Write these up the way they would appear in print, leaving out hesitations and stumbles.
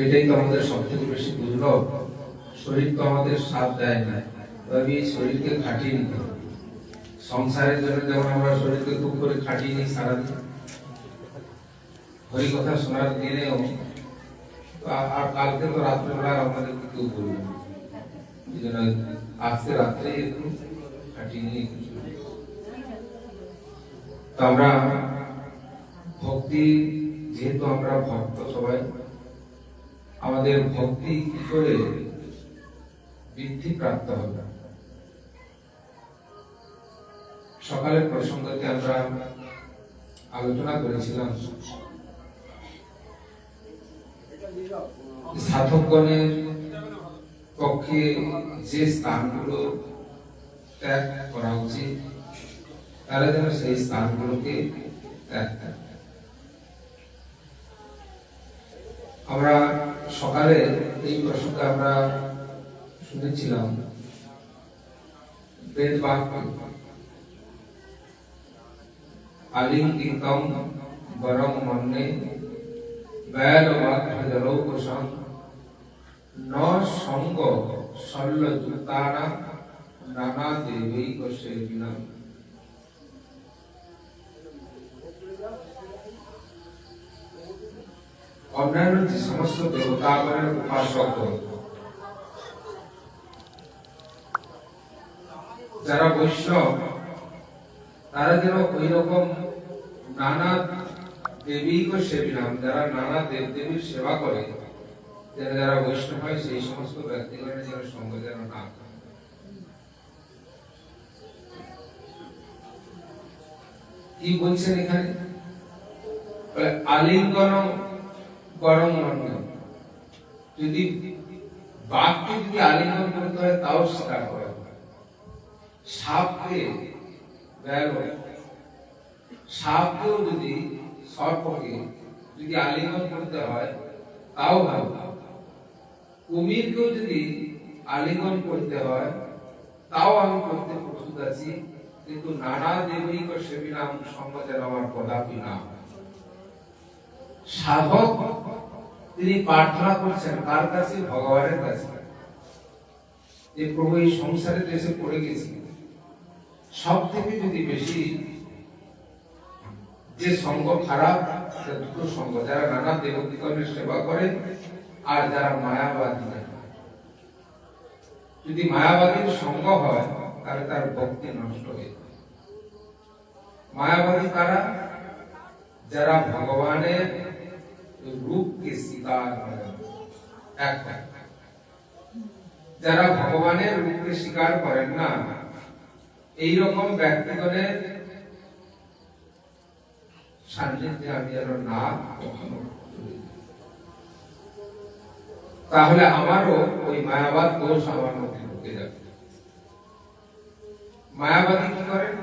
এটাই তো আমাদের সব থেকে বেশি দুর্লভ। শরীর তো আমাদের সাথ দেয় না, তবে এই শরীরকে খাটিয়ে নিতে হবে। সংসারের জন্য যেমন আমরা শরীরকে খুব করে খাটিয়ে নিই সারাদিন, হরি কথা শোনার দিনেও আর কালকে তো রাত্রেবেলা আমাদেরকে কেউ বলবে না, এই জন্য আজকে রাত্রে একটু খাটিয়ে নিয়ে তো আমরা ভক্তি, যেহেতু আমরা ভক্ত সবাই, আমাদের ভক্তি কি করে বৃদ্ধি প্রাপ্ত হবে। সকালের প্রসঙ্গতে আমরা আলোচনা করেছিলাম সাধকগণের পক্ষে যে স্থানগুলো ত্যাগ করা উচিত, তারা যেন সেই স্থানগুলোকে ত্যাগ করে। আমরা সকালে এই প্রসঙ্গে আমরা শুনেছিলাম বেদ বাক্য আলিঙ্গিতম বরং মন্যে বেদ বাক্য জলৌকশম ন সঙ্গ শল্য জুতানা নানা দেবৈক সেবিনম। অন্যান্য যে সমস্ত দেবতাগণের উপাসক যারা বৈষ্ণব, তারা যেন ওই রকম নানা দেবীক সেবিনাম, যারা নানা দেব দেবীর সেবা করে, যারা বৈষ্ণব হয়, সেই সমস্ত ব্যক্তিগণের যেন সঙ্গ যেন না করে। কি বলছেন এখানে? আলিঙ্গন গরম মন্ড, যদি বাঘকে যদি আলিঙ্গন করতে হয় তাও স্বীকার করা হয়। সাপকে সাপকেও যদি, সর্পকে যদি আলিঙ্গন করতে হয় তাও ভালো। কুমিরকেও যদি আলিঙ্গন করতে হয় তাও আমি করতে প্রস্তুত আছি, কিন্তু নানা দেবীক সেবিনাম সঙ্গ যেন আমার কদাপি না। সাধক তিনি প্রার্থনা করছেন কার কাছে? ভগবানের কাছে, যে প্রভু এই সংসারে দেশে পড়ে গেছি, সব থেকে যদি বেশি যে সঙ্গ খারাপ, দুটো সঙ্গ, যারা নানা দেবতাগণের সেবা করে আর যারা মায়াবাদী। যদি মায়াবাদীর সঙ্গ হয় তাহলে তার ভক্তি নষ্ট হয়ে যায়। মায়াবাদী কারা? যারা ভগবানের রূপকে স্বীকার করে, যারা ভগবানের রূপকে স্বীকার করেন না, এইরকম ব্যক্তিগণের সান্নিধ্যে আমি যেন না কখনো, তাহলে আমারও ওই মায়াবাদ দোষ আমার মধ্যে ঢুকে যাবে। মায়াবাদী কি করেন?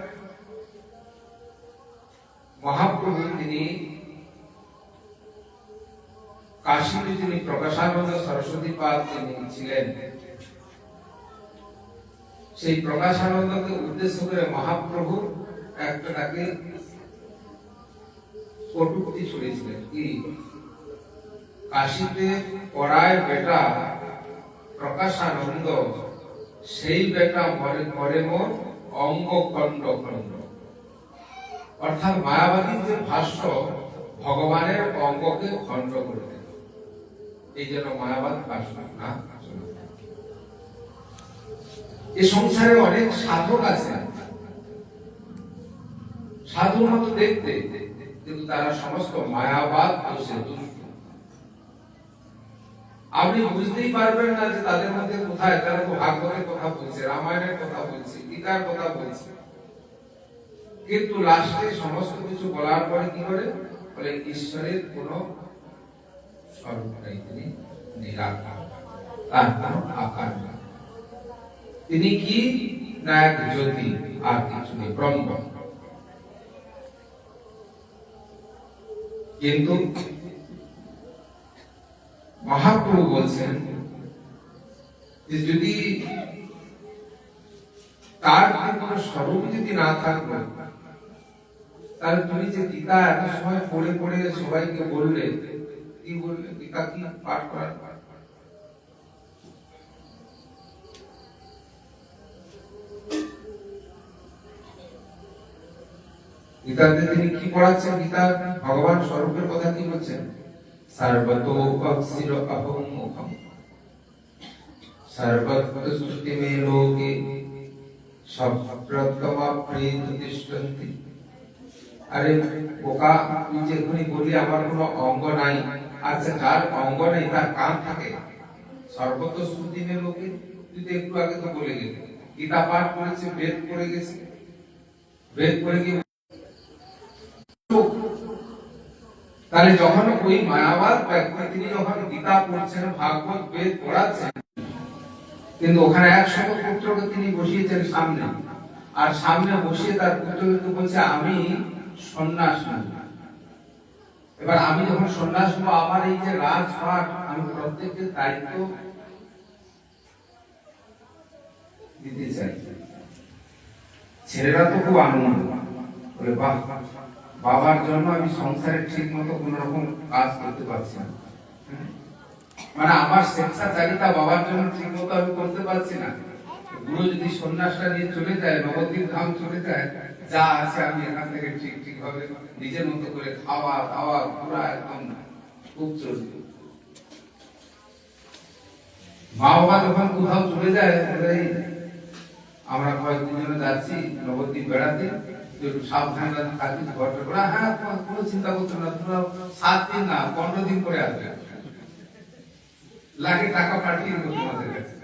মহাপ্রভু তিনি কাশীতে যিনি প্রকাশানন্দ সরস্বতী পাদ যিনি ছিলেন, সেই প্রকাশানন্দকে উদ্দেশ্য করে মহাপ্রভু একটা তাকে কটূক্তি ছড়িয়েছিলেন। কি? কাশীতে পড়ায় বেটা প্রকাশানন্দ, সেই বেটা মরে মরে মোর অঙ্গ খণ্ড খণ্ড। অর্থাৎ মায়াবাদীর যে ভাষ্য ভগবানের অঙ্গকে খণ্ড করে দেয়, এই জন্য মায়াবাদ ভাষ্য না। এই সংসারে অনেক সাধক আছে, সাধুর মতো দেখতে, কিন্তু তারা সমস্ত মায়াবাদ দোষে দুষ্ট। আপনি বুঝতেই পারবেন না যে তাদের মধ্যে কোথায়, তারা তো ভাগবতের কথা বলছে, রামায়ণের কথা বলছে, গীতার কথা বলছে, কিন্তু লাস্টে সমস্ত কিছু বলার পরে কি করে বলে? ঈশ্বরের কোন স্বরূপ নাই, তিনি নিরাকার, তার কোন আকার নেই। তিনি কি? না এক জ্যোতি, আর কিছু নেই, ব্রহ্ম। কিন্তু মহাপ্রভু বলছেন যে যদি তার কোন স্বরূপ যদি না থাকবে, তাহলে তুমি যে গীতা এত সময় পড়ে পড়ে সবাইকে বললে, কি বললেন, গীতা কি পাঠ করার? গীতাতে তিনি কি পড়াচ্ছেন? গীতা ভগবান স্বরূপের কথা কি বলছেন? সর্বতো অক্ষির অহং মুখম সর্বত্র শ্রুতি মে লোকে সপ্রতমা প্রেতিষ্ঠন্তি। আরে বোকা, তুই যে এখনই বলি আমার কোনো অঙ্গ নাই। আচ্ছা, যার অঙ্গ নেই তার কান থাকে। সর্বত্র শ্রুতি মে লোকে, তুই তো একটু আগে তো বলে গেলি। গীতা পাঠ করেছে, বেদ পড়ে গেছে, বেদ পড়ে গিয়ে তাহলে যখন ওই মায়াবাদ ব্যক্তি তিনি যখন গীতা পড়ছেন, ভাগবত বেদ পড়াচ্ছেন, কিন্তু ওখানে একশত পুত্রকে তিনি বসিয়েছেন সামনে, আর সামনে বসিয়ে তার পুত্রকে বলছে আমি সন্ন্যাস নেব। এবার আমি যখন সন্ন্যাস নেব, আমার এই যে রাজপাট, আমি প্রত্যেকের দায়িত্ব দিতে চাই। ছেলেরা তো খুব আনন্দ, বলে বাহ, বাবার জন্য আমি সংসারে ঠিক মতো কোন রকম কাজ করতে পারছি না, মানে আমার স্বেচ্ছাচারিতা বাবার জন্য ঠিক মতো আমি করতে পারছি না। গুরু যদি সন্ন্যাসটা নিয়ে চলে যায়, নবদ্বীপ ধাম চলে যায়, যা আছে আমি এখান থেকে ঠিক ঠিক ভাবে নিজের মতো করে খাওয়া দাওয়া পুরা একদম খুব চলবে। মা বাবা যখন কোথাও চলে যায়, আমরা কয়েকদিন জন্য যাচ্ছি নবদ্বীপ বেড়াতে, একটু সাবধানে থাকিস, ঘরটা করে হ্যাঁ কোনো চিন্তা করতে না, তোমরা 7 দিন না 15 দিন করে আসবে, লাগে টাকা পাঠিয়ে দেবো তোমাদের কাছে।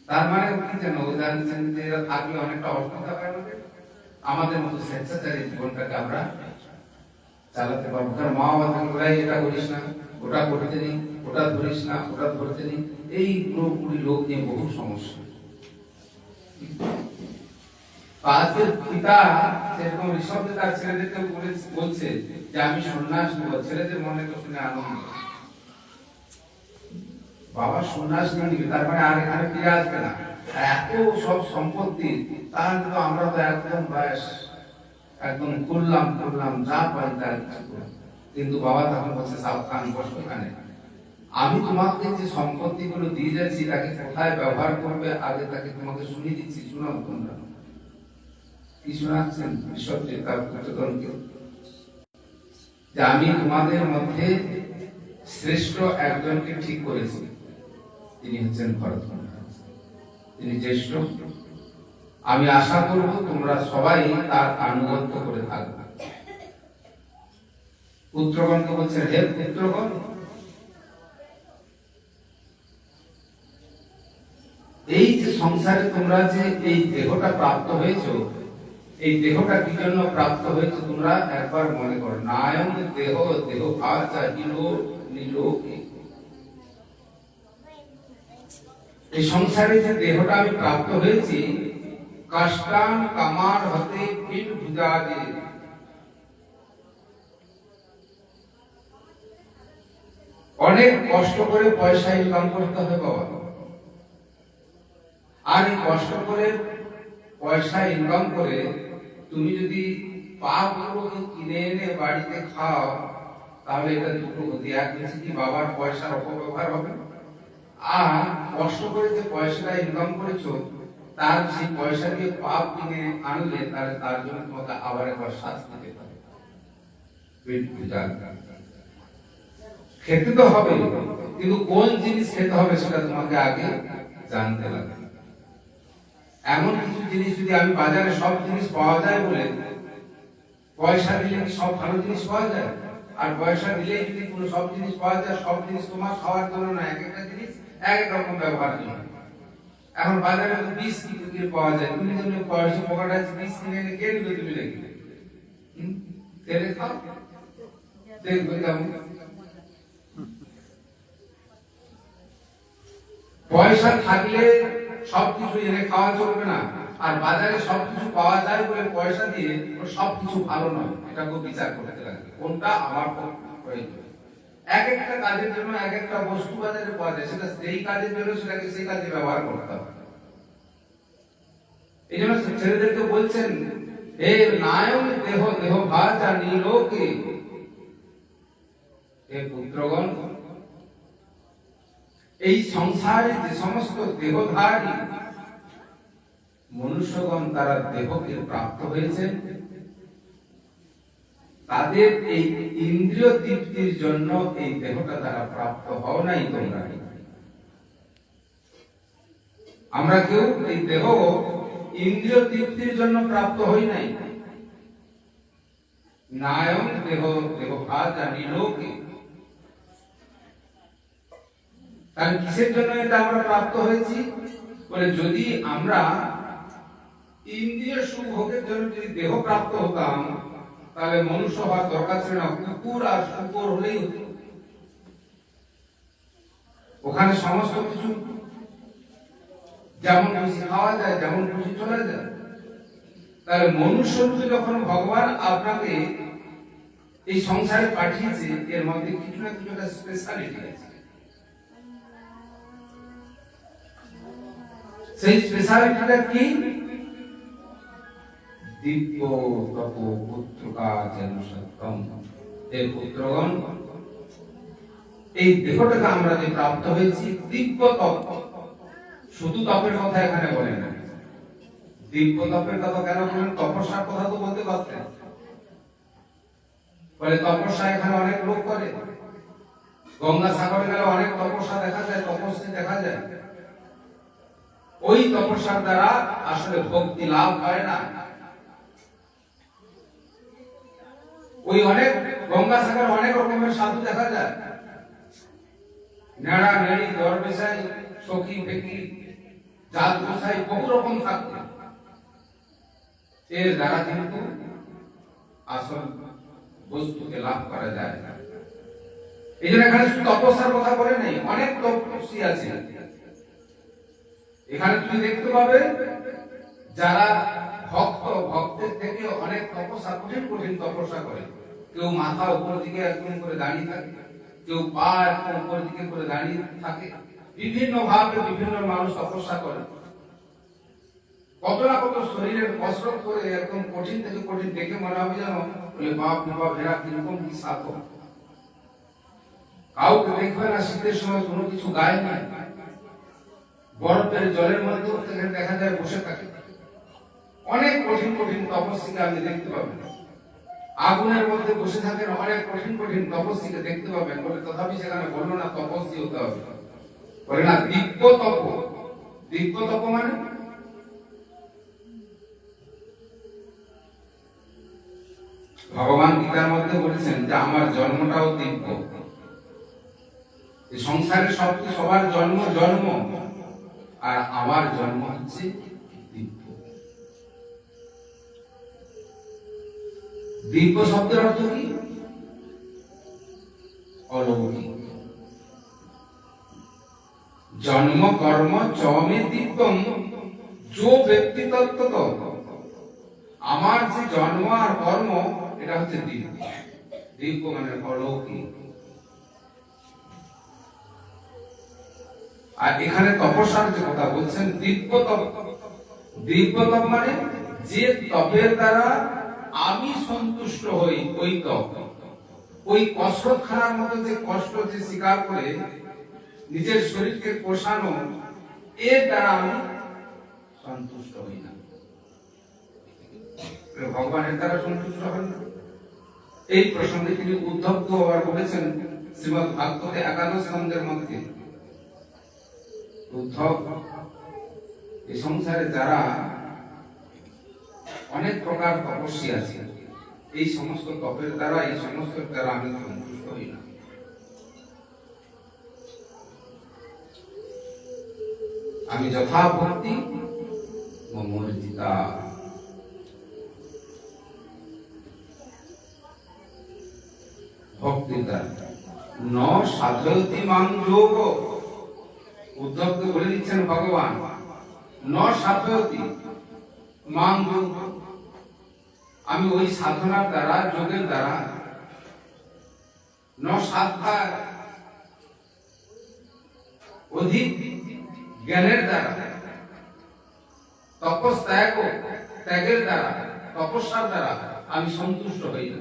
তার মানে কি জানো, জানছেন যে এরা থাকলে অনেকটা অসুবিধা পায় আমাদের, আমাদের মতো স্বেচ্ছাচারী জীবনটাকে আমরা চালাতে পারবো। কারণ মা বাবা বলে এটা করিস না, ওটা করতে নেই, ওটা ধরিস না, ওটা ধরতে নেই, এই পুরোপুরি লোক নিয়ে বহু সমস্যা। আজকের পিতা যেরকম ঋষভ তার ছেলেদেরকে বলছে যে আমি সন্ন্যাস নেব, ছেলেদের মনে তো শুনে আনন্দ, বাবা সন্ন্যাস নিয়ে তার মানে আর এখানে ফিরে আসবে না, এত সব সম্পত্তি, তাহলে তো আমরা তো একদম বয়স একদম করলাম যা পারি তার কিছু। কিন্তু বাবা তখন বলছে সাবধান, বসো এখানে, আমি তোমাকে যে সম্পত্তি গুলো দিয়ে যাচ্ছি তাকে কোথায় ব্যবহার করবে আগে তাকে তোমাকে শুনিয়ে দিচ্ছি, শোনাও তোমরা। কি শোনাচ্ছেন ঈশ্বর তার পুত্রগণকে? যে আমি তোমাদের মধ্যে শ্রেষ্ঠ একজনকে ঠিক করেছি, তিনি হচ্ছেন ভরত মহারাজ, তিনি জ্যেষ্ঠ। আমি আশা করব তোমরা সবাই তার আনুগত্য করে থাকবে। পুত্রগণকে বলছেন, হে পুত্রগণ, এই যে সংসারে তোমরা যে এই দেহটা প্রাপ্ত হয়েছো, এই দেহটা কি জন্য প্রাপ্ত হয়েছে তোমরা একবার মনে করো। নায়ম দেহ দেহ আচা হিলো নিলোকে, এই সংসারে যে দেহটা আমি প্রাপ্ত হয়েছি, কষ্টান কামার হতে পিঠ ভুজাজে, অনেক কষ্ট করে পয়সা ইনকাম করতে হবে বাবা। আর এই কষ্ট করে পয়সা ইনকাম করে তুমি যদি পাপগুলোকে কিনে এনে বাড়িতে খাও, তাহলে এটা দুটো হতে, এক হচ্ছে কি বাবার পয়সার অপব্যবহার হবে, আর কষ্ট করে যে পয়সাটা ইনকাম করেছো তার সেই পয়সা দিয়ে পাপ কিনে আনলে তাহলে তার জন্য তোমাকে আবার একবার শাস্তি দিতে হবে। খেতে তো হবে, কিন্তু কোন জিনিস খেতে হবে সেটা তোমাকে আগে জানতে লাগে। এমন কিছু জিনিস যদি আমি বাজারে সব জিনিস পাওয়া যায় বলে পয়সা দিলে কি সব ভালো জিনিস পাওয়া যায়? আর পয়সা দিলে যদি কোনো সব জিনিস পাওয়া যায়, সব জিনিস তোমার খাওয়ার জন্য না, এক একটা জিনিস এক এক রকম ব্যবহার জন্য। এখন বাজারে তো 20 কিলো পাওয়া যায়, তুমি যদি পয়সা পকেটে 20 কিনে এনে কে দিবে? তুমি নাকি তেলে খাও, দেখবে কেমন। পয়সা থাকলে সবকিছু এনে খাওয়া চলবে না, আর বাজারে সবকিছু পাওয়া যায় বলে পয়সা দিয়ে সবকিছু ভালো নয়, এটাকে বিচার করতে লাগবে কোনটা আমার প্রয়োজন। এক একটা কাজের জন্য এক একটা বস্তু বাজারে পাওয়া যায়, সেটা সেই কাজের জন্য সেটাকে সেই কাজে ব্যবহার করতে হবে। এই জন্য ছেলেদেরকে বলছেন, হে নায়ম দেহ দেহ ভাজা নিলোকে, হে পুত্রগণ, এই সংসারে যে সমস্ত দেহধারী মনুষ্যগণ তারা দেহকে প্রাপ্ত হয়েছেন, তাদের এই ইন্দ্রিয় তৃপ্তির জন্য এই দেহটা তারা প্রাপ্ত হও নাই তোমরা। আমরা কেউ এই দেহ ইন্দ্রিয় তৃপ্তির জন্য প্রাপ্ত হই নাই। নায়ম দেহ দেহভাজা নিলোকে। তাহলে কিসের জন্য এটা আমরা প্রাপ্ত হয়েছি? বলে যদি আমরা ইন্দ্রিয় সুভোগের জন্য যদি দেহ প্রাপ্ত হতাম, তাহলে মনুষ্য হওয়ার দরকার ছিল না, কুকুর আর শুকর হলেই হতো। ওখানে সমস্ত কিছু যেমন খুশি খাওয়া যায়, যেমন খুশি চলা যায়। তাহলে মনুষ্য রূপে যখন ভগবান আপনাকে এই সংসারে পাঠিয়েছে, এর মধ্যে কিছু না কিছু একটা স্পেশালিটি আছে। সেই স্পেশালিটিটা কি? দিব্য তপ পুত্রকা যেন সত্যম। এই পুত্রগণ, এই দেহটাকে আমরা যে প্রাপ্ত হয়েছি দিব্য তপ। শুধু তপের কথা এখানে বলে না, দিব্য তপের কথা কেন বলেন? তপস্যার কথা তো বলতে পারতেন। বলে তপস্যা এখানে অনেক লোক করে, গঙ্গা সাগরে গেলে অনেক তপস্যা দেখা যায়, তপস্যা দেখা যায়। ওই তপস্যার দ্বারা আসলে ভক্তি লাভ হয় না। ওই অনেক গঙ্গা সাগরে অনেক রকমের সাধু দেখা যায়, নেড়া নেড়ি দরবেশাই সখী ফেকি জাত গোসাই বহু রকম থাকবে। এর দ্বারা কিন্তু আসল বস্তুকে লাভ করা যায় না। এই জন্য এখানে শুধু তপস্যার কথা বলে নেই, অনেক তপস্বী আছে এখানে। তুমি দেখতে পাবে যারা ভক্ত, ভক্তের থেকে অনেক তপস্যা, কঠিন কঠিন তপস্যা করে। কেউ মাথা উপর দিকে একদম করে দাঁড়িয়ে থাকে, কেউ পা একদম উপর দিকে করে দাঁড়িয়ে থাকে। বিভিন্ন ভাবে বিভিন্ন মানুষ তপস্যা করে। কত না কত শরীরের কসরত করে একদম কঠিন থেকে কঠিন দেখে মনে হবে যেন বলে বাপ বাপ এরা কিরকম কি সাধক। কাউকে দেখবে না শীতের সময় কোনো কিছু গায়ে না, বরফের জলের মধ্যে দেখা যায় বসে থাকে। অনেক কঠিন কঠিন তপস্বীকে আপনি দেখতে পাবেন। আগুনের মধ্যে বসে থাকেন অনেক কঠিন কঠিন তপস্বীকে দেখতে পাবেন। বলে তথাপি সেখানে বললো না তপস্বী হতে হবে, বলে না দিব্য তপ। দিব্য তপ মানে ভগবান গীতার মধ্যে বলেছেন যে আমার জন্মটাও দিব্য। সংসারে সবার জন্ম জন্ম, আর আমার জন্ম হচ্ছে দিব্য। দিব্য শব্দের অর্থ কি? অলৌকিক। জন্ম কর্ম চমে দিব্যম যো ব্যক্তি তত্ত্ব। আমার যে জন্ম আর কর্ম এটা হচ্ছে দিব্য। দিব্য মানে অলৌকিক। আর এখানে তপস্যার যে কথা বলছেন দিব্য তপ। দিব্য তপ মানে যে তপের দ্বারা আমি সন্তুষ্ট হই, ওই তপ। ওই কসরত খানার মতো যে কষ্ট যে স্বীকার করে নিজের শরীরকে পোষানো, এর দ্বারা আমি সন্তুষ্ট হই না। ভগবানের দ্বারা সন্তুষ্ট হন না। এই প্রসঙ্গে তিনি উদ্ধবকে আবার বলেছেন শ্রীমদ ভাগবতে 11 স্কন্ধের মধ্যে, উদ্ধব, এই সংসারে যারা অনেক প্রকার তপস্যী আছে, এই সমস্ত তপের দ্বারা, এই সমস্ত দ্বারা আমি সন্তুষ্ট হই না। আমি যথা ভক্তি মমর্জিতা। ভক্তির দ্বারা ন সাধয়তি মাং যোগ। উদ্ধবকে বলে দিচ্ছেন ভগবান, ন সাধয়তি মাং যোগ। আমি ওই সাধনার দ্বারা, যোগের দ্বারা, ন সাধা অধিক জ্ঞানের দ্বারা, ত্যাগের দ্বারা, তপস্যার দ্বারা আমি সন্তুষ্ট হই না।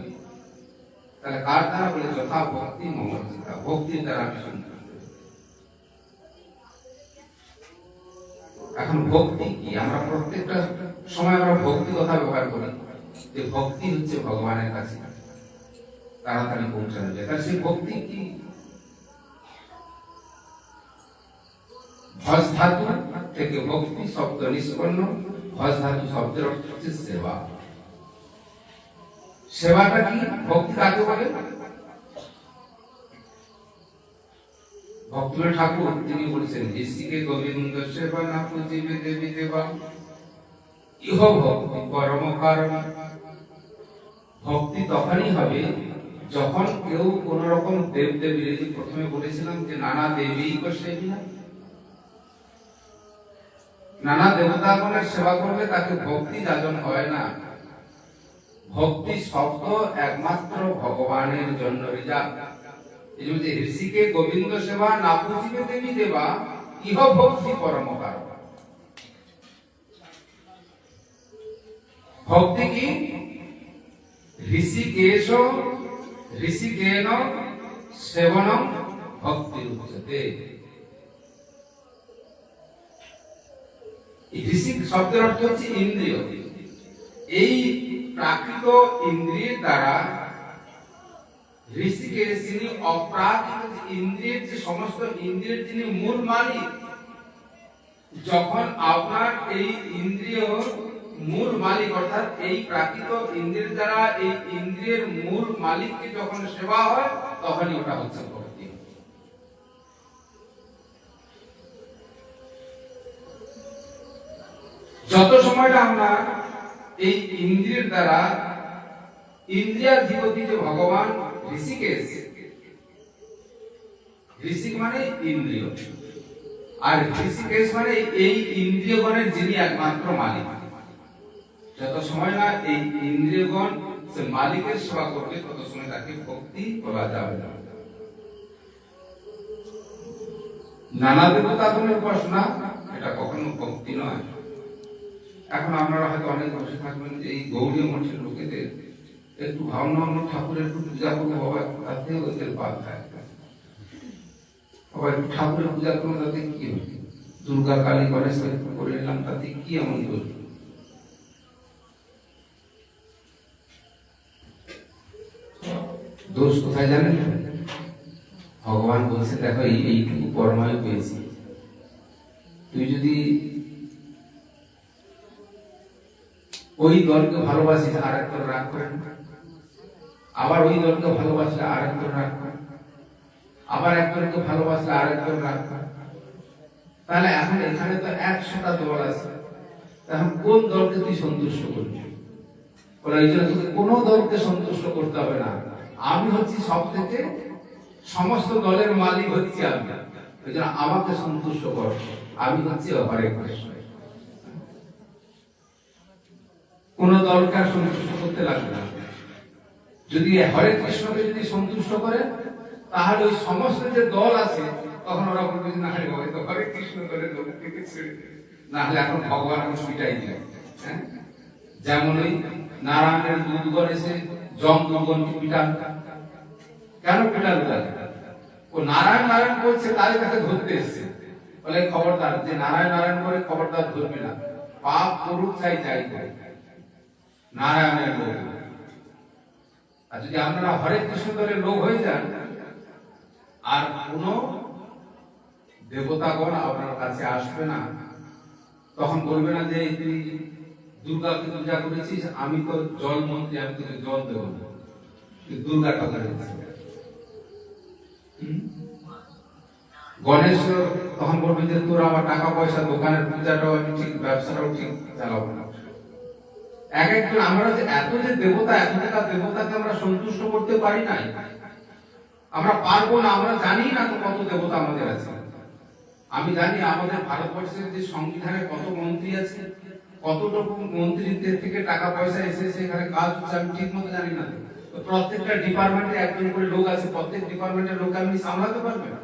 তাহলে কার দ্বারা বলে যথা ভক্তি মমর্জিতা, ভক্তির দ্বারা আমি শুনতে। এখন ভক্তি কি? আমরা প্রত্যেকটা সময় আমরা ভক্তি কথা ব্যবহার করি, যে ভক্তি হচ্ছে ভগবানের কাছে তাড়াতাড়ি পৌঁছানো যায়। তাহলে সেই ভক্তি কি? ভজ ধাতু থেকে ভক্তি শব্দ নিষ্পন্ন। ভজ ধাতু শব্দের অর্থ হচ্ছে সেবা। সেবাটা কি? ভক্তি কাকে বলে? ভক্তিনাথ ঠাকুর তিনি বলেছেন, ঋষিকে গোবিন্দ সেবা না পুজিবে দেবী দেবা, ইহ ভক্তি পরম কারণ। ভক্তি তখনই হবে যখন কেউ কোন রকম দেব দেবী, প্রথমে বলেছিলাম যে নানা দেবী সেবী না, নানা দেবতাগণের সেবা করবে, তাকে ভক্তি যাজন হয় না। ভক্তি শব্দ একমাত্র ভগবানের জন্য রিজার্ভ। এই যে ঋষিকে গোবিন্দ সেবা না পুজিবে দেবী দেবা, ইহ ভক্তি পরম কারণ। ভক্তি কি? ঋষিকেশ ঋষিকেন সেবনম ভক্তি উচ্যতে। ঋষি শব্দের অর্থ হচ্ছে ইন্দ্রিয়। এই প্রাকৃত ইন্দ্রিয়ের দ্বারা ঋষিকে যিনি অপ্রাকৃত ইন্দ্রিয়ের, যে সমস্ত ইন্দ্রিয়ের যিনি মূল মালিক, যখন আপনার এই ইন্দ্রিয় মূল মালিক অর্থাৎ এই প্রাকৃত ইন্দ্রিয়ের দ্বারা এই ইন্দ্রিয়ের মূল মালিককে যখন সেবা হয়, তখনই ওটা হচ্ছে ভক্তি। যত সময়টা আমরা এই ইন্দ্রিয়ের দ্বারা, ইন্দ্রিয়াধিপতি যে ভগবান ঋষিকেশ, ঋষিক মানে ইন্দ্রিয়, আর ঋষিকেশ মানে এই ইন্দ্রিয়গণের যিনি একমাত্র মালিক, যত সময় না এই ইন্দ্রিয়গণ সে মালিকের সেবা করবে, তত সময় তাকে ভক্তি বলা যাবে না। নানা দেবতাগণের উপাসনা এটা কখনো ভক্তি নয়। এখন আপনারা হয়তো অনেক বসে থাকবেন যে এই গৌড়ীয় মঠের লোকেদের একটু ভাবনা অন্য ঠাকুরের একটু পূজা করলে বাবা, তাতে ওদের বাদ থাকে। বাবা একটু ঠাকুরের পূজা করলে তাতে কি হবে? দুর্গা কালী গণেশ করে নিলাম, তাতে কি এমন দোষ? দোষ কোথায় জানেন? ভগবান বলছে দেখো এইটুকু পরমায়ু পেয়েছি, তুই যদি ওই দলকে ভালোবাসিস আর এক দল রাগ করেন, আবার ওই দলকে ভালোবাসলে আর এক দল রাগ করেন, আবার এক দলকে ভালোবাসলে আর এক দল রাগ করেন, তাহলে এখন এখানে তো 100টা দল আছে, এখন কোন দলকে তুই সন্তুষ্ট করবি? বলে এই জন্য তোকে কোনো দলকে সন্তুষ্ট করতে হবে না, আমি হচ্ছি সব থেকে, সমস্ত দলের মালিক হচ্ছি আমি, ওই জন্য আমাকে সন্তুষ্ট কর, আমি হচ্ছি হরে কৃষ্ণ। কোন দলকে আর সন্তুষ্ট করতে লাগবে না। যদি হরে কৃষ্ণকে যদি সন্তুষ্ট করে, তাহলে ওই সমস্ত যে দল আছে তখন ওরা বলবে না হরে কৃষ্ণ দলের লোককে ছেড়ে, না হলে এখন ভগবান এখন পিটাই দিল। যেমন ওই নারায়ণের দুধগণ এসে জমদূতগণকে পিটান, কেন পিটালো তাকে? ও নারায়ণ নারায়ণ বলছে, তাই তাকে ধরতে এসছে। বলে খবরদার, যে নারায়ণ নারায়ণ করে খবরদার ধরবে না, পাপ করুক চাই যাই করে, নারায়ণের লোক। আর যদি আপনারা হরে কৃষ্ণ দলের লোক হয়ে যান, আর কোন দেবতাগণ আপনার কাছে আসবে না, তখন বলবে না যে তুই দুর্গাকে পূজা করেছিস, আমি তো জল মন্ত্রী, আমি তোকে জল দেবো না, দুর্গা ঠাকুর। গণেশ তখন বলবে যে তোর আমার টাকা পয়সা, দোকানের পূজাটাও ঠিক, ব্যবসাটাও ঠিক চালাবো না। এক একজন আমরা যে এত যে দেবতা, এতটা দেবতাকে আমরা সন্তুষ্ট করতে পারি নাই, আমরা পারবো না, আমরা জানি না তো কত দেবতা আমাদের আছে। আমি জানি আমাদের ভারতবর্ষের যে সংবিধানে কত মন্ত্রী আছে, কতটুকু মন্ত্রীদের থেকে টাকা পয়সা এসে সেখানে কাজ হচ্ছে, আমি ঠিক মতো জানি না। প্রত্যেকটা ডিপার্টমেন্টে একজন করে লোক আছে, প্রত্যেক ডিপার্টমেন্টের লোক আপনি সামলাতে পারবেন?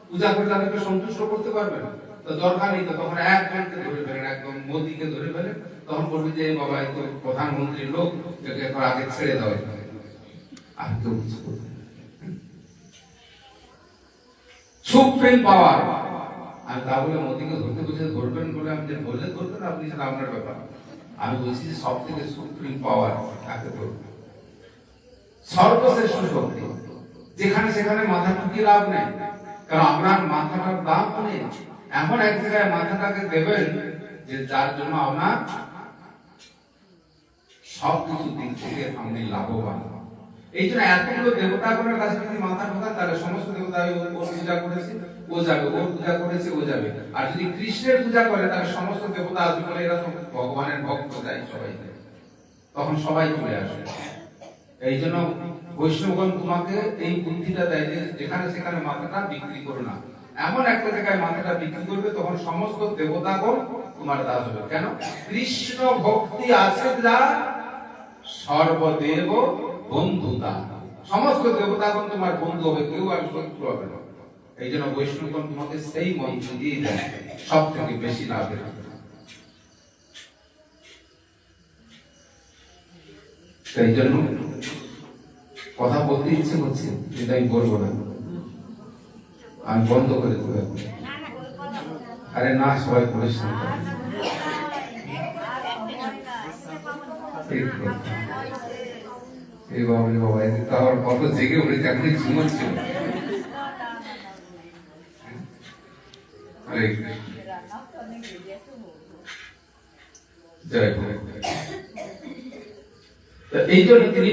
পূজা করে তাদেরকে সন্তুষ্ট করতে পারবেন? তো দরকার নেই, তো তখন একজনকে ধরে ফেলেন, একদম মোদীকে ধরে ফেলেন, তখন বলবে যে বাবা এই তো প্রধানমন্ত্রীর লোক, একে আগে ছেড়ে দেওয়া। আর কেউ কিছু করবে না। সুপ্রিম পাওয়ার। আর তা বলে মোদীকে ধরতে বলছে, ধরবেন বলে আমি বললে ধরবেন, আপনি সেটা আপনার ব্যাপার। আমি বলছি যে সব থেকে সুপ্রিম পাওয়ার তাকে ধরবে, সর্বশ্রেষ্ঠ শক্তি। যেখানে সেখানে মাথা ঠুকিয়ে লাভ নেই, কারণ আপনার মাথাটার দাম নেই। এমন এক জায়গায় মাথাটাকে দেবেন যে যার জন্য আপনার সবকিছু দিক থেকে আপনি লাভবান। এই জন্য এতগুলো দেবতাগণের কাছে যদি মাথা ঢোকান, তাহলে সমস্ত দেবতা ওর পূজা করেছে ও যাবে, ওর পূজা করেছে ও যাবে। আর যদি কৃষ্ণের পূজা করে, তাহলে সমস্ত দেবতা আসবে বলে এরা তো ভগবানের ভক্ত, তাই সবাই, তখন সবাই চলে আসবে। এই জন্য বৈষ্ণবগণ তোমাকে এই বুদ্ধিটা দেয় যে যেখানে সেখানে মাথাটা বিক্রি করো না। এমন একটা জায়গায় মাথাটা বিক্রি করবে, তখন সমস্ত দেবতাগণ তোমার দাস হবে। কেন? কৃষ্ণ ভক্তি আছে যা সর্বদেব বন্ধুতা, সমস্ত দেবতাগণ তোমার বন্ধু হবে, কেউ আর শত্রু হবে না। এই জন্য বৈষ্ণবগণ তোমাকে সেই মন্ত্র দিয়ে দেয় সব থেকে বেশি লাভের। সেই জন্য কথা বলতে ইচ্ছে করছে, কিন্তু আমি বলবো না, আমি বন্ধ করে দেবো। আরে না, সবাই বলিস না। এই বাবা রে বাবা, এদিকে আমার কত জেগে উঠেছে, এখনই ঘুমোচ্ছে। হরে কৃষ্ণ, জয় হোক। এই জন্য তিনি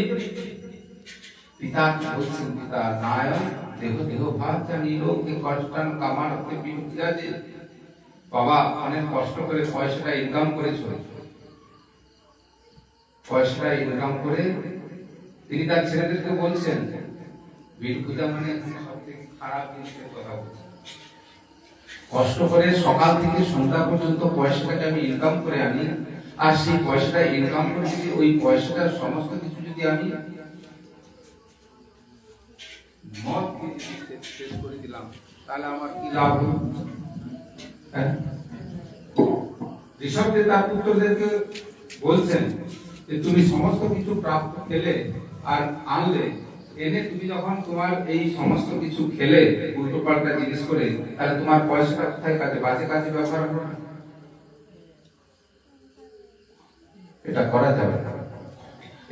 পিতা বলছেন, পিতা নায়ক দেহ দেহ ভাত জানি লোকে কষ্টান কামারতে বিদ্যাজে। বাবা অনেক কষ্ট করে পয়সাটা ইনকাম করেছো, পয়সাটা ইনকাম করে তিনি তার ছেলেদেরকে বলছেন, বীর পূজা মানে সবথেকে খারাপ জিনিসের কথা বলছেন। কষ্ট করে সকাল থেকে সন্ধ্যা পর্যন্ত পয়সাটাকে আমি ইনকাম করে আনি, আর সেই পয়সাটা ইনকাম করে যদি ওই পয়সাটার সমস্ত কিছু যদি আমি মদ শেষ করে দিলাম, তাহলে আমার কি লাভ হলো? ঋষভদেব তার পুত্রদেরকে বলছেন যে তুমি সমস্ত কিছু প্রাপ্ত খেলে আর আনলে, এনে তুমি যখন তোমার এই সমস্ত কিছু খেলে উল্টো পাল্টা জিনিস করে, তাহলে তোমার পয়সাটা কোথায় কাজে? বাজে কাজে ব্যবহার হবে না, এটা করা যাবে না।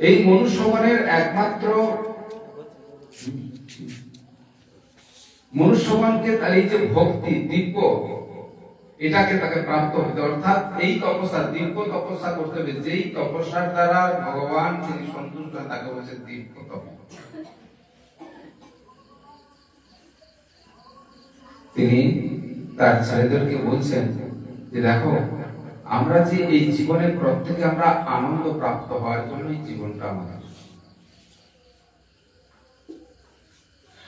এই মনুষ্যগণের একমাত্র মনুষ্যগণকে তার এই যে ভক্তি দিব্য, এটাকে তাকে প্রাপ্ত হতে, অর্থাৎ এই তপস্যা, দিব্য তপস্যা করতে হবে। যেই তপস্যার দ্বারা ভগবান তিনি সন্তুষ্ট হন, তাকে বলছে দিব্য তপস্যা। তিনি তার ছেলেদেরকে বলছেন যে দেখো, আমরা যে এই জীবনে প্রত্যেকে আমরা আনন্দ প্রাপ্ত হওয়ার জন্য এই জীবনটা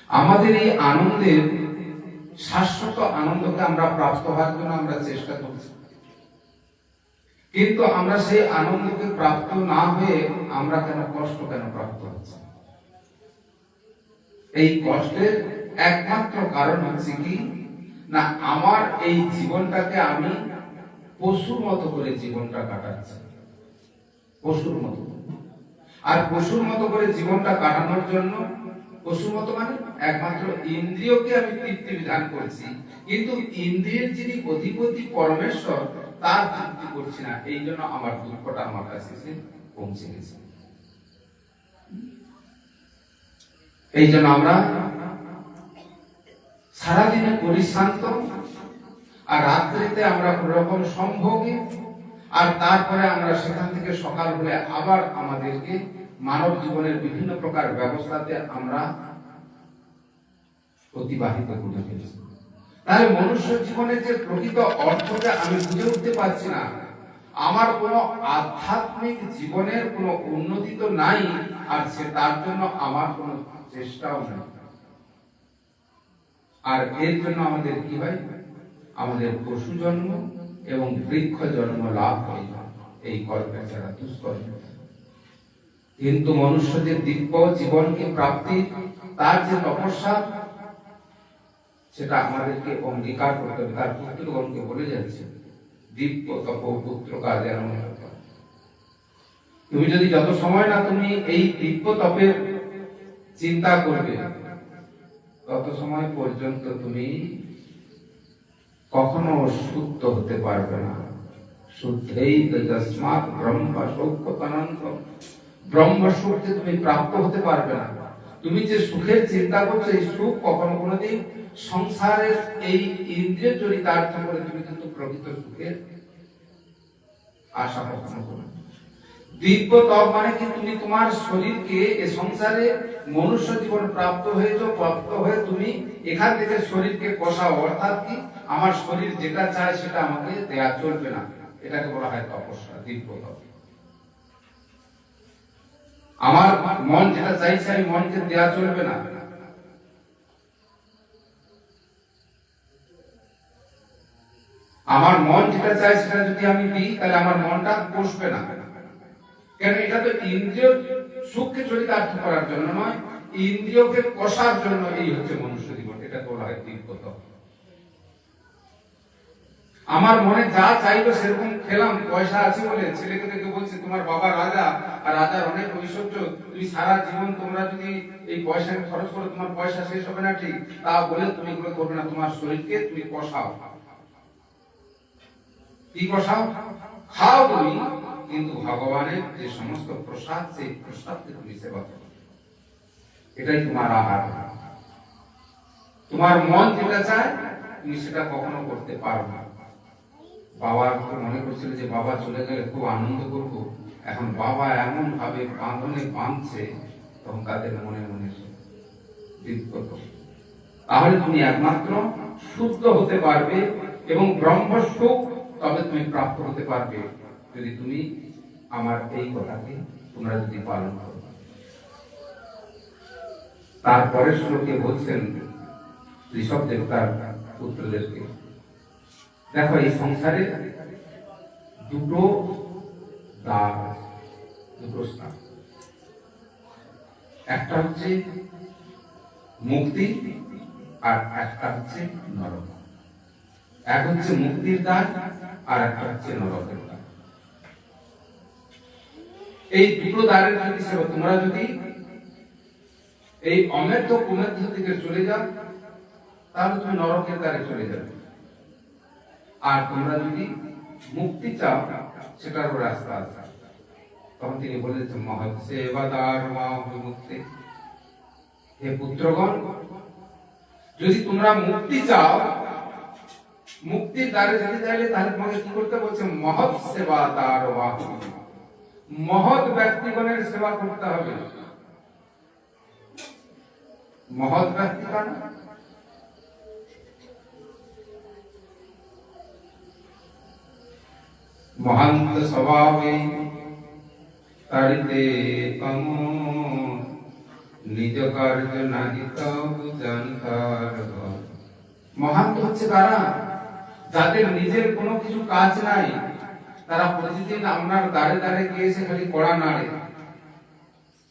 আমাদের এই আনন্দের শাশ্বত আনন্দকে আমরা প্রাপ্ত হওয়ার জন্য আমরা চেষ্টা করছি, কিন্তু আমরা সেই আনন্দকে প্রাপ্ত না হয়ে আমরা কেন কষ্ট কেন প্রাপ্ত হচ্ছে? এই কষ্টের একমাত্র কারণ হচ্ছে কি না, আমার এই জীবনটাকে আমি পশুর মতো করে জীবনটা কাটাচ্ছি, পশুর মতো। আর পশুর মতো করে জীবনটা কাটানোর জন্য, পশুর মতো মানে একমাত্র ইন্দ্রিয়কে আমি তৃপ্তি বিধান করছি, কিন্তু ইন্দ্রিয়ের যিনি অধিপতি পরমেশ্বর তার তৃপ্তি করছি না। এই জন্য আমার দুঃখটা আমার কাছে এসে পৌঁছে গেছে। এই জন্য আমরা সারাদিনে পরিশ্রান্ত, আর রাত্রিতে আমরা কোনরকম সম্ভোগে, আর তারপরে আমরা সেখান থেকে সকাল হলে আবার আমাদেরকে মানব জীবনের বিভিন্ন প্রকার ব্যবস্থাতে আমরা অতিবাহিত করে ফেলছি। তাহলে মনুষ্য জীবনের যে প্রকৃত অর্থটা আমি বুঝে উঠতে পারছি না। আমার কোনো আধ্যাত্মিক জীবনের কোনো উন্নতি তো নাই, আর সে তার জন্য আমার কোনো চেষ্টাও নেই। আর এর জন্য আমাদের কি হয়? আমাদের পশু জন্ম এবং বৃক্ষ জন্ম লাভ হয় এই কল্পে ছাড়া দুষ্কর্ম। কিন্তু মনুষ্য যে দিব্য জীবনকে প্রাপ্তি, তার যে তপস্যা, সেটা আমাদেরকে অঙ্গীকার করতে হবে। তার পুত্রগণকে বলে যাচ্ছে, দিব্য তপ পুত্র কাজে। তুমি যদি যত সময় না তুমি এই দিব্য তপের চিন্তা করবে, তত সময় পর্যন্ত তুমি কখনো শুদ্ধ হতে পারবে না। শুদ্ধেই তস্মাৎ ব্রহ্ম সৌখ্যতনন্ত, ব্রহ্ম সুখে তুমি প্রাপ্ত হতে পারবে না। তুমি যে সুখের চিন্তা করছো, এই সুখ কখনো কোনোদিন সংসারের এই ইন্দ্রিয় চরিতার্থ করে তুমি কিন্তু প্রকৃত সুখের আশা কখনো করো। দিব্য তপ মানে কি, তুমি তোমার শরীরকে এই সংসারে মনুষ্য জীবন প্রাপ্ত হয়েছো, প্রাপ্ত হয়ে তুমি এখান থেকে শরীরকে কষাও, অর্থাৎ কি আমার শরীর যেটা চায় সেটা আমাকে দেয়া চলবে না, এটাকে বলা হয় তপস্যা, দিব্য তপ। আমার মন যেটা চাইছে আমি মনকে দেয়া চলবে না। আমার মন যেটা চায় সেটা যদি আমি দিই, তাহলে আমার মনটা বসবে না। কেন? এটা তো ইন্দ্রিয় সুখকে চরিতার্থ করার জন্য নয়, ইন্দ্রিয়কে কষার জন্য এই হচ্ছে মনুষ্য জীবন, এটা বলা হয় দিব্য তপ। আমার মনে যা চাইলো সেরকম খেলাম, পয়সা আছে বলে। ছেলেকে দেখে বলছে তোমার বাবা রাজা, আর রাজার অনেক ঐশ্বর্য, তুমি সারা জীবন তোমরা যদি এই পয়সা খরচ করো তোমার পয়সা শেষ হবে না, ঠিক তা বলে তুমি এগুলো করবে না, তোমার শরীরকে তুমি কষাও। কি কষাও? খাও তুমি, কিন্তু ভগবানের যে সমস্ত প্রসাদ, সেই প্রসাদকে তুমি সেবা করো, এটাই তোমার আহার। তোমার মন যেটা চায় তুমি সেটা কখনো করতে পারো না। বাবা মনে করছিল যে বাবা চলে গেলে খুব আনন্দ করব, এখন বাবা এমন ভাবে বাঁধনে বাঁধছে, তখন তাদের মনে মনে বিব্রত। তাহলে তুমি একমাত্র শুদ্ধ হতে পারবে এবং ব্রহ্ম সুখ তবে তুমি প্রাপ্ত হতে পারবে, যদি তুমি আমার এই কথাকে তোমরা যদি পালন করো। তারপরে শ্লোকে বলছেন ঋষভ দেবতার পুত্রদেরকে, দেখো এই সংসারে দুটো দ্বার, দুটো স্থান, একটা হচ্ছে মুক্তি আর একটা হচ্ছে নরক। এক হচ্ছে মুক্তির দ্বার আর একটা হচ্ছে নরকের দ্বার। এই দুটো দ্বারের যদি তোমরা যদি এই অমেধ্য কুমেধ্য দিকে চলে যাও, তাহলে তুমি নরকের দ্বারে চলে যাবে। আর তোমরা যদি মুক্তি চাও, সেটার রাস্তা আছে। তখন তিনি বলেছেন মহৎসেবাদার মুক্তি, হে পুত্রগণ, যদি তোমরা মুক্তি চাও, মুক্তির দ্বারে যেতে চাইলে তাহলে তোমাকে কি করতে বলছে? মহৎ সেবাদার, মহৎ ব্যক্তিগণের সেবা করতে হবে। মহৎ ব্যক্তিগণ মহান্ত স্বভাবে তারিতে তম, নিজ কার্য নাহি তব জানতার। মহান্ত হচ্ছে তারা যাদের নিজের কোনো কিছু কাজ নাই, তারা প্রতিদিন আপনার দাঁড়ে দাঁড়ে গিয়ে এসে খালি কড়া নাড়ে।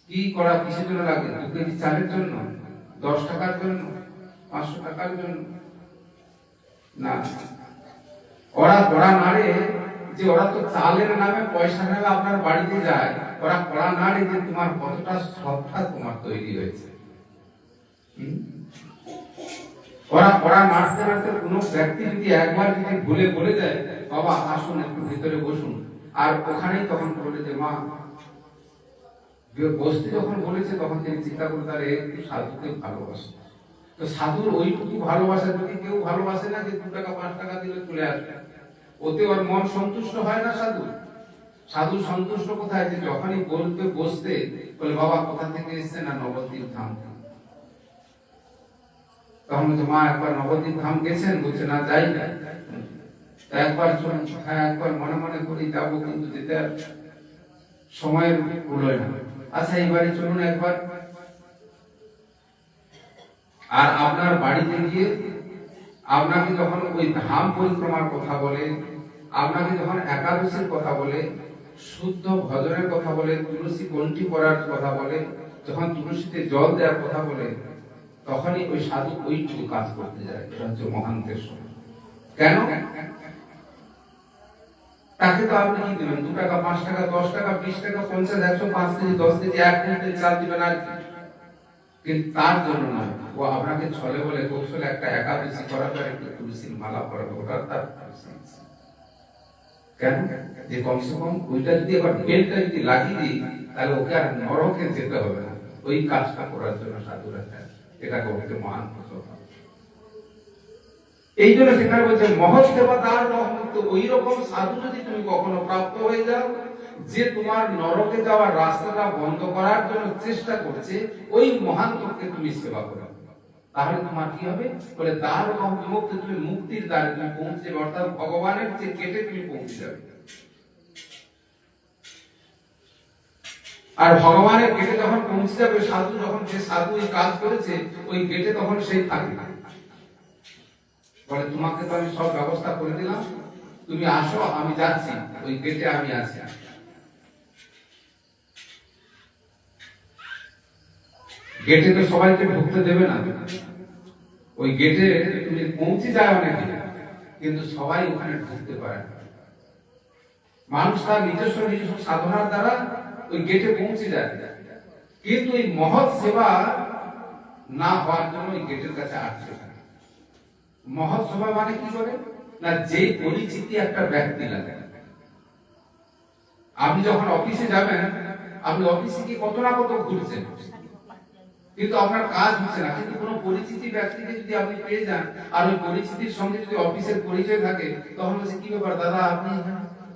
কি কড়া কিসের জন্য লাগে? 2 কেজি চালের জন্য, 10 টাকার জন্য, 500 টাকার জন্য না। ওরা কড়া নাড়ে যে ওরা তো চালের নামে পয়সা নেবে আপনার বাড়িতে যায়, ওরা কড়া নাড়ে যে তোমার কতটা শ্রদ্ধা তোমার তৈরি হয়েছে। ওরা কড়া নাড়তে নাড়তে কোনো ব্যক্তি যদি একবার যদি ভুলে বলে দেয় বাবা আসুন একটু ভিতরে বসুন, আর ওখানেই তখন বলে যে মা বসতে যখন বলেছে, তখন তিনি চিন্তা করে তাহলে একটু সাধুকে ভালোবাসে। তো সাধুর ওইটুকু ভালোবাসা যদি কেউ ভালোবাসে না যে 2 টাকা 5 টাকা দিলে চলে আসবে, ওতে ওর মন সন্তুষ্ট হয় না। সাধু সন্তুষ্ট কোথায়? যে যখনই বলতে বসতে বলে বাবা কোথা থেকে এসছে, না নবদ্বীপ ধাম। তখন বলছে মা একবার নবদ্বীপ ধাম গেছেন? বলছে না যাই না। একবার চলুন, হ্যাঁ একবার মনে মনে করি যাবো, কিন্তু যেতে আর সময়ের কুলোয় না। আচ্ছা এইবারে চলুন একবার। আর আপনার বাড়িতে গিয়ে আপনাকে যখন ওই ধাম পরিক্রমার কথা বলে, আপনাকে যখন একাদশীর কথা বলে, শুদ্ধ ভজনের কথা বলে, তুলসী কণ্ঠী পড়ার কথা বলে, যখন তুলসীতে জল দেওয়ার কথা বলে, তখনই ওই সাধু ওইটুকু কাজ করতে যায়। এটা হচ্ছে মহান্তের সময়। কেন? তাকে তো আপনি কি দেবেন? 2 টাকা 5 টাকা 10 টাকা 20 টাকা 50 100 5 কেজি 10 কেজি 1 কুইন্টাল চাল দিবেন, আর কিন্তু তার জন্য নয়, ও আপনাকে ছলে বলে কৌশলে একটা একাদশী করাবে, একটা তুলসীর মালা পরাবে, ওটা তার কেন? যে কমসে কম ওইটা যদি আবার বেলটা যদি লাগিয়ে দিই, তাহলে ওকে আর নরকে যেতে হবে না। ওই কাজটা করার জন্য সাধুরা চায়, এটাকে ওকে মহান ফসল। এই জন্য সেখানে বলছে মহৎ সেবা তার মহৎ। ওই রকম সাধু যদি তুমি কখনো প্রাপ্ত হয়ে যাও, যে তোমার নরকে যাওয়ার রাস্তাটা বন্ধ করার জন্য চেষ্টা করছে, ওই মহান লোককে তুমি সেবা করো, তাহলে তোমার কি হবে? বলে দ্বার বিমুক্ত, তুমি মুক্তির দ্বারে তুমি পৌঁছে, অর্থাৎ ভগবানের যে গেটে তুমি পৌঁছে যাবে। আর ভগবানের গেটে যখন পৌঁছে যাবে, সাধু যখন, যে সাধু এই কাজ করেছে ওই গেটে, তখন সেই থাকবে। বলে তোমাকে তো আমি সব ব্যবস্থা করে দিলাম, তুমি আসো, আমি যাচ্ছি, ওই গেটে আমি আছি। গেটে তো সবাইকে ঢুকতে দেবে না, ওই গেটে তুমি পৌঁছে যায় অনেকে, কিন্তু সবাই ওখানে ঢুকতে পারে না। মানুষ তার নিজস্ব সাধনার দ্বারা ওই গেটে পৌঁছে যায়, কিন্তু এই মহৎ সেবা না হওয়ার জন্য ওই গেটের কাছে আটকে থাকে। মহৎ সেবা মানে কি করে না, যে পরিচিতি একটা ব্যক্তি লাগে। আপনি যখন অফিসে যাবেন, আপনি অফিসে কি কত না কত ঘুরছেন, কিন্তু আপনার কাজ হচ্ছে না, কিন্তু কোনো পরিচিতি ব্যক্তিকে যদি আপনি পেয়ে যান, আর ওই পরিচিতির সঙ্গে যদি অফিসের পরিচয় থাকে, তখন বলছে কি ব্যাপার দাদা আপনি?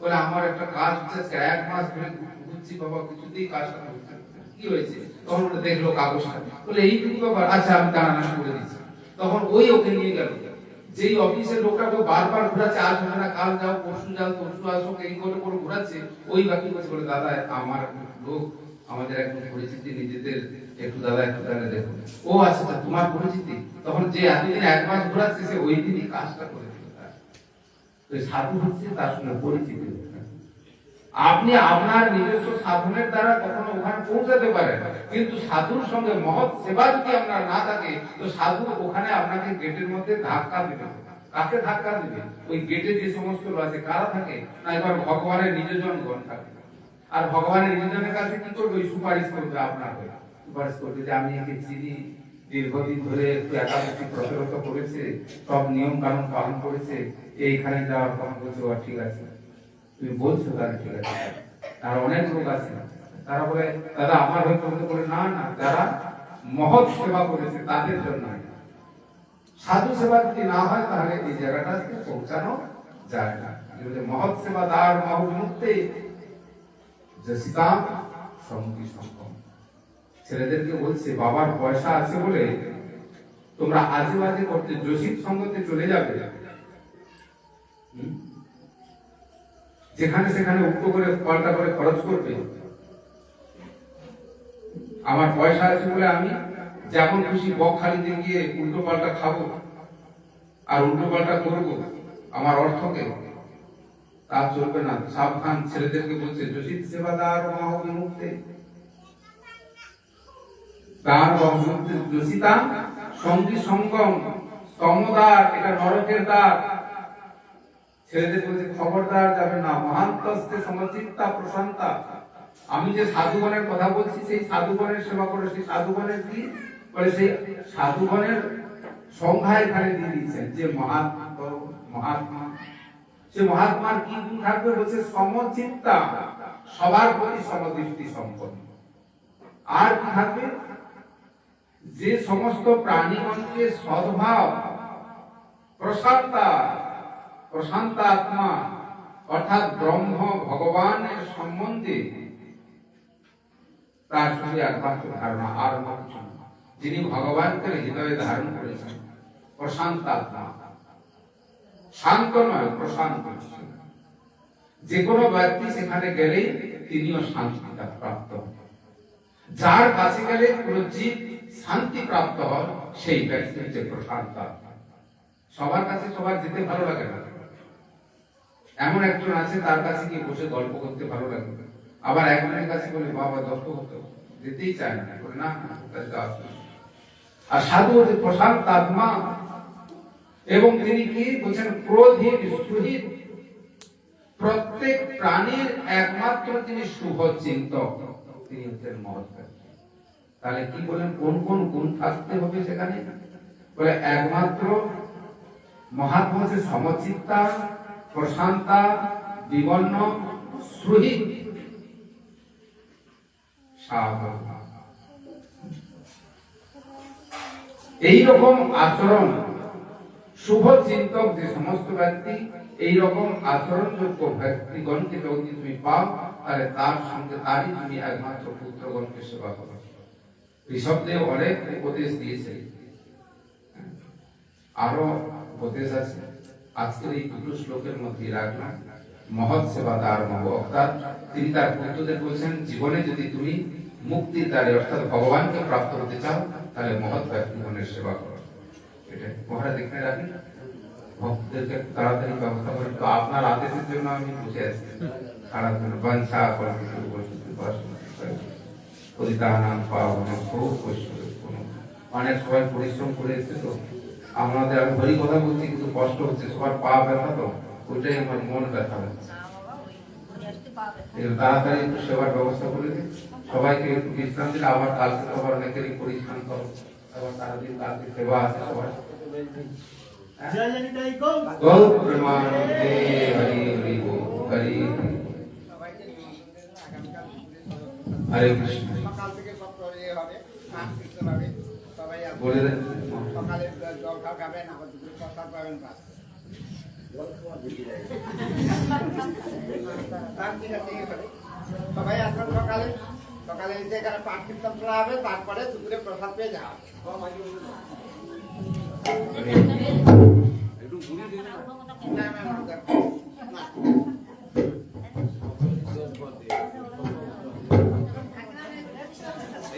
বলে আমার একটা কাজ হচ্ছে, 1 মাস ধরে ঘুরছি বাবা, কিছুতেই কাজটা হচ্ছে না। কি হয়েছে? তখন ওটা দেখলো কাগজটা, বলে এইটুকু ব্যাপার, আচ্ছা আমি দাঁড়ানো করে দিচ্ছি। তখন ওই ওকে নিয়ে গেল, যেই অফিসের লোকটাকে বারবার ঘোরাচ্ছে, আজ হবে না, কাল যাও, পরশু যাও, পরশু আসো, এই করে করে ঘোরাচ্ছে, ওই বাকি বলছে, বলে দাদা আমার লোক, আমাদের একদম পরিচিতি, নিজেদের একটু দাদা একটু তাহলে দেখুন। ও আচ্ছা তোমার পরিচিতি? তখন যে এতদিন 1 মাস ঘোরাচ্ছে, সে ওই দিনই কাজটা করে দিল। সাধু হচ্ছে তার সঙ্গে পরিচিতি। আপনি আপনার নিজস্ব সাধনের দ্বারা কখনো ওখানে পৌঁছাতে পারেন, কিন্তু সাধুর সঙ্গে মহৎ সেবা যদি আপনার না থাকে, তো সাধু ওখানে আপনাকে গেটের মধ্যে ধাক্কা দেবে। কাকে ধাক্কা দেবে? ওই গেটে যে সমস্ত আছে, কারা থাকে না, এবার ভগবানের নিজজনগণ থাকে। আর ভগবানের নিজজনের কাছে কি করবে? সুপারিশ করবে আপনার হয়ে, সুপারিশ করবে যে আমি একে চিনি, দীর্ঘদিন ধরে একটু একাদশী প্রচলিত করেছে, সব নিয়ম কানুন পালন করেছে, এইখানে যাওয়ার কথা বলছে, ঠিক আছে তুমি বলছো, তাহলে ঠিক আছে। আর অনেক লোক আছে, তারা বলে দাদা আমার হয়ে করতে, বলে না না, যারা মহৎ সেবা করেছে তাদের জন্য। সাধু সেবা যদি না হয়, তাহলে এই জায়গাটা পৌঁছানো যায় না। মহৎ সেবা তার মহৎমুক্তে জসিতাম সঙ্গী সঙ্গম। ছেলেদেরকে বলছে বাবার পয়সা আছে বলে তোমরা আজে বাজে করতে, জসিত সঙ্গতে চলে যাবে, যেখানে সেখানে উল্টো করে পাল্টা করে খরচ করবে। আমার পয়সা আছে বলে আমি যেমন খুশি বকখালিতে গিয়ে উল্টো পাল্টা খাবো আর উল্টো পাল্টা করবো আমার অর্থকে, তা চলবে না। সাবধান, ছেলেদেরকে বলছে জসিত সেবাদার মহাবিমুক্তে, তার জসিতা সঙ্গী সঙ্গম স্তম্ভদ্বার, এটা নরকের দ্বার। ছেলেদের বলছে খবরদার যাবে না, মহান্তস্তে সমচিত্তা প্রশান্তা। আমি যে সাধুগণের কথা বলছি, সেই সাধুগণের সেবা করে। সেই সাধুগণের কি বলে? সেই সাধুগণের সংজ্ঞা এখানে দিয়ে দিয়েছেন, যে মহাত্মা, সে মহাত্মার কি গুণ থাকবে? বলছে সমচিত্তা, সবার প্রতি সমদৃষ্টি সম্পন্ন। আর কি থাকবে? যে সমস্ত প্রাণীগণকে সদ্ভাব, প্রশান্ত আত্মা, অর্থাৎ ব্রহ্ম ভগবানের সম্বন্ধে তার সঙ্গে একমাত্র ধারণা, আর কিছু না। যিনি ভগবানকে হৃদয়ে ধারণ করেছেন, প্রশান্ত আত্মা, শান্ত নয়, প্রশান্ত। যে কোনো ব্যক্তি সেখানে গেলে তিনিও শান্তিটা প্রাপ্ত হন। যার কাছে গেলে কোন জীব শান্তি প্রাপ্ত হন, সেই ব্যক্তি হচ্ছে প্রশান্ত আত্মা। সবার কাছে সবার যেতে ভালো লাগে না। এমন একজন আছে, তার কাছে গিয়ে বসে গল্প করতে ভালো লাগে, আবার একজনের কাছে বলে বাবা দত্ত হতো, যেতেই চায় না, বলে না। আর সাধু হচ্ছে প্রশান্ত আত্মা, এবং তিনি কি বলছেন? ক্রোধহীন, সুহৃদ, প্রত্যেক প্রাণীর একমাত্র তিনি শুভ চিন্তক, তিনি হচ্ছেন মহৎ ব্যক্তি। তাহলে কি বলেন কোন কোন গুণ থাকতে হবে সেখানে? বলে একমাত্র মহাত্মা হচ্ছে সমচিত্তা, প্রশান্তা, বিবর্ণ, সুহিত, এইরকম আচরণ শুভ চিন্তক যে সমস্ত ব্যক্তি এইরকম আচরণযোগ্য ব্যক্তিগণকে যদি তুমি পাও, তাহলে তার সঙ্গে তারই তুমি একমাত্র পুত্রগণকে সেবা করো। ঋষভদেব অনেক উপদেশ দিয়েছে, আরো উপদেশ আছে, আজকের এই দুটো শ্লোকের মধ্যে রাখলাম। মহৎ সেবা তার মহ, অর্থাৎ তিনি তার পুত্রদের বলছেন, জীবনে যদি তুমি মুক্তির দ্বারে অর্থাৎ ভগবানকে প্রাপ্ত হতে চাও, তাহলে মহৎ ব্যক্তিগণের সেবা করো। এটা মহারাজ এখানে রাখেন, ভক্তদেরকে তাড়াতাড়ি ব্যবস্থা করেন। তো আপনার আদেশের জন্য আমি বসে আছি, সারা জন্য বাঞ্ছা করেন শুরু করছি পরিতানাম পাওয়া খুব কষ্ট, অনেক সবাই পরিশ্রম করে এসছে, তো আমাদের আমি ভারী কথা বলছি কিন্তু কষ্ট হচ্ছে, সবার পা ব্যথা, তো ওইটাই আমার মন ব্যথা হচ্ছে। তাড়াতাড়ি একটু সেবার ব্যবস্থা করে দিন, সবাইকে একটু বিশ্রাম দিলে আবার কালকে সবার অনেকেরই পরিশ্রম করো, আবার সারাদিন কালকে সেবা আছে সবার। হরে কৃষ্ণ বলে দেন, সকালে জল খাবেন, আবার দুপুরে প্রসাদ পাবেন, সবাই আসবেন সকালে। সকালে এখানে পাঠ কীর্তন করা হবে, তারপরে দুপুরে প্রসাদ পেয়ে যাওয়া হবে।